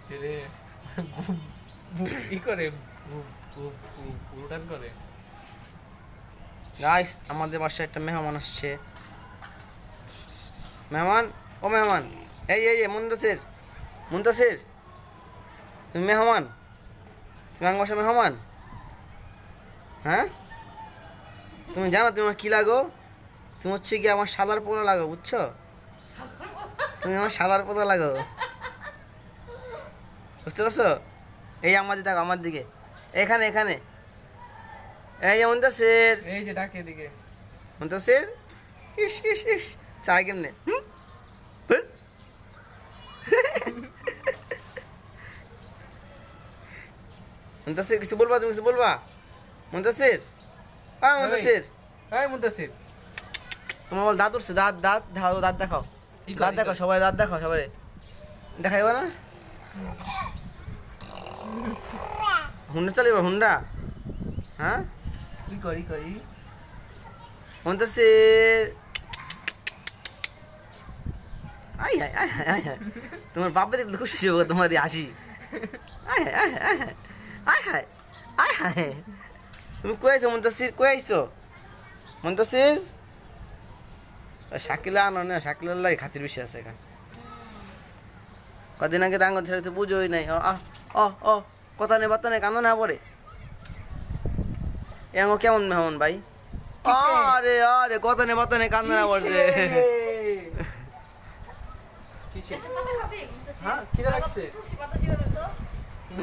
রে ই করে উড়ান করে। গাইস আমাদের বাসায় একটা মেহমান আসছে। মেহমান, ও মেহমান, এই মুনতাসির, মুনতাসির, তুমি মেহমান? তুমি আমার বাসায় মেহমান? হ্যাঁ, তুমি জানো তুমি আমার কি লাগো? তুমি হচ্ছে কি আমার সাদার পোলা লাগো, বুঝছো? তুমি আমার সাদার পোলা লাগো, বুঝতে পারছো? এই আমার দিকে, আমার দিকে, এখানে এখানে। এই যে মুনতাসির, এই যে ডাকে এদিকে। মুনতাসির, ইস ইস ইস, চাই কেমনে? মুনতাসির কিছু বলবা? তুমি কিছু বলবা? মুনতাসির, হ্যাঁ মুনতাসির, এই মুনতাসির, তোমার বল দাঁত উঠছে, দাঁত দাঁত দাও, দাঁত দেখাও, দাঁত দেখাও সবাই, দাঁত দেখাও সবাই, দেখাইবা না? হুন্ডা চালিবা, হুন্ডা? হ্যাঁ ই করি করি। মুনতাসির, আই হায় আয় হায় আয় হায়, তোমার বাবা দেখলে খুশি হবো, তোমার হাসি। আয় হায় আয় হায় আয় হায় আয় হায়, তুমি কই আইছো মুনতাসির? কই আইছো মুনতাসির? শাকিলা আনো না, শাকিলার লাগে খাতির বেশি আছে এখানে। কদিন আগে দাঙ্গ ছেড়েছে, বুঝোই নাই। ও কথা নেই বার্তা নেই, কান্দো না পরে। এমন কেমন মেহমান ভাই? আরে আরে কথা নেই বার্তা নেই, কান্দো না পড়ছে। হ্যাঁ খিদে লাগছে।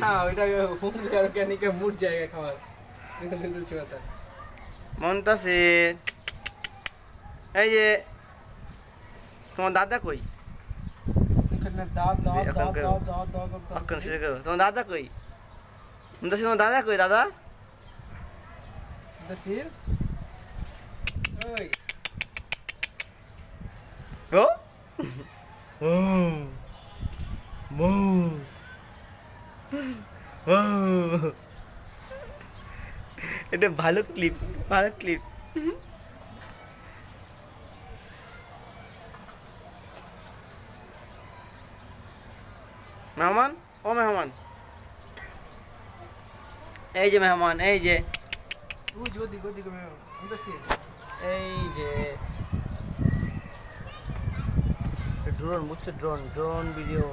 না ওইটা হুমলে অর্গানিক মুড জায়গা খাবার। তুলছি পাতা। মুনতাসির, এই যে তোমার দাদা কই? এখানে দাঁত দাঁত এখন দাঁত কেউ- দাঁত দাঁত দাঁত অক্ষণ শুরু করো। তোমার দাদা কই? মুনতাসির, তোমার দাদা কই? দাদা মুনতাসির, ওই ও ও ও, এটা ভালো ক্লিপ, ভালো ক্লিপ। মেহমান, ও মেহমান, এই যে মেহমান, এই যে, ওই গদি গদি করে মুনতাসির। এই যে ড্রোন, বুঝছো? Drone, drone video.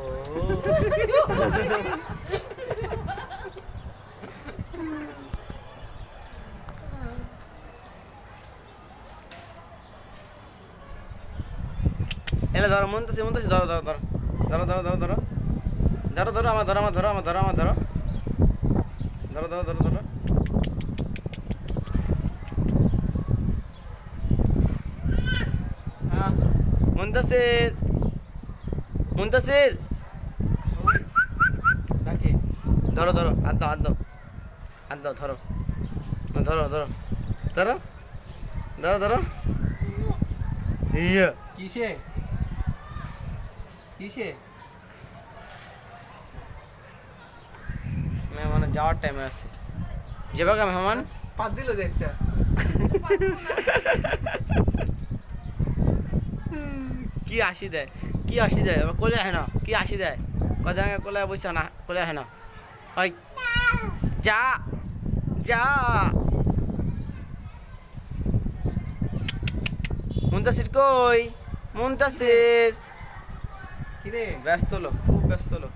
এলে ধরো মুনতাসির, মুনতাসির ধরো ধরো ধরো ধরো ধরো ধরো ধরো ধরো ধরো আমার ধরো, আমার ধরো, আমার ধরো, আমার ধরো, ধরো ধরো ধরো ধরো। হ্যাঁ মুনতাসির, মুনতাসির, ডাকে। ধরো ধরো, হাত দাও, হাত দাও, হাত দাও, ধরো ধরো ধরো ধরো ধরো ধরো। ইয়া কিসে কিসে? মেহমান যাওয়ার টাইমে আছে, যাবে গা মেহমান? পাত দিল যে একটা। কি হাসি দেয়, কি হাসি দেয়, আবার কোলে আসে না, কি হাসি দেয়, কদিন আগে কোলে বসে না, কোলে আসে না। ওই যা যা। মুনতাসির কই? মুনতাসির কিরে ব্যস্ত লোক, খুব ব্যস্ত লোক।